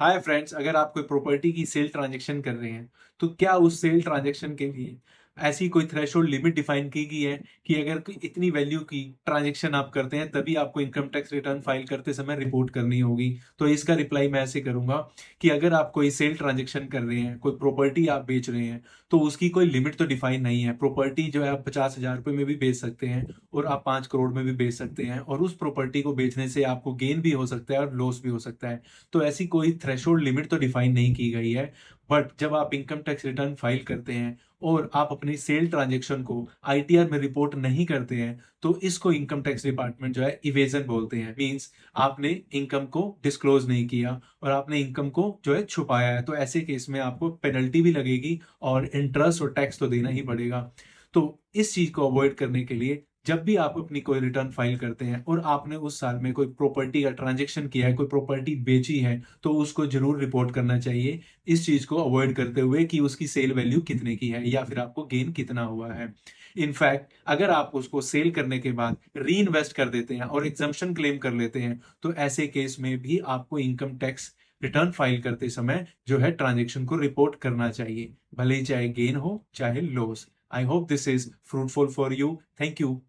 Hi friends, अगर आप कोई प्रॉपर्टी की सेल ट्रांजैक्शन कर रहे हैं तो क्या उस सेल ट्रांजैक्शन के लिए ऐसी कोई थ्रेशोल्ड लिमिट डिफाइन की गई है कि अगर कोई इतनी वैल्यू की ट्रांजैक्शन आप करते हैं तभी आपको इनकम टैक्स रिटर्न फाइल करते समय रिपोर्ट करनी होगी। तो इसका रिप्लाई मैं ऐसे करूंगा कि अगर आप कोई सेल ट्रांजैक्शन कर रहे हैं, कोई प्रॉपर्टी आप बेच रहे हैं, तो उसकी कोई लिमिट तो डिफाइन नहीं है। प्रॉपर्टी जो है आप 50,000 रुपए में भी बेच सकते हैं और आप 5 करोड़ में भी बेच सकते हैं, और उस प्रॉपर्टी को बेचने से आपको गेन भी हो सकता है और लॉस भी हो सकता है। तो ऐसी कोई थ्रेशोल्ड लिमिट तो डिफाइन नहीं की गई है। बट जब आप इनकम टैक्स रिटर्न फाइल करते हैं और आप अपनी सेल ट्रांजैक्शन को आईटीआर में रिपोर्ट नहीं करते हैं, तो इसको इनकम टैक्स डिपार्टमेंट जो है इवेजन बोलते हैं। मींस आपने इनकम को डिस्क्लोज नहीं किया और आपने इनकम को जो है छुपाया है। तो ऐसे केस में आपको पेनल्टी भी लगेगी और इंटरेस्ट और टैक्स तो देना ही पड़ेगा। तो इस चीज को अवॉइड करने के लिए जब भी आप अपनी कोई रिटर्न फाइल करते हैं और आपने उस साल में कोई प्रॉपर्टी का ट्रांजैक्शन किया है, कोई प्रॉपर्टी बेची है, तो उसको जरूर रिपोर्ट करना चाहिए। इस चीज को अवॉइड करते हुए कि उसकी सेल वैल्यू कितने की है या फिर आपको गेन कितना हुआ है। इनफैक्ट अगर आप उसको सेल करने के बाद री इन्वेस्ट कर देते हैं और एग्जम्पशन क्लेम कर लेते हैं, तो ऐसे केस में भी आपको इनकम टैक्स रिटर्न फाइल करते समय जो है ट्रांजेक्शन को रिपोर्ट करना चाहिए, भले ही चाहे गेन हो चाहे loss. I hope this is fruitful for you. Thank you.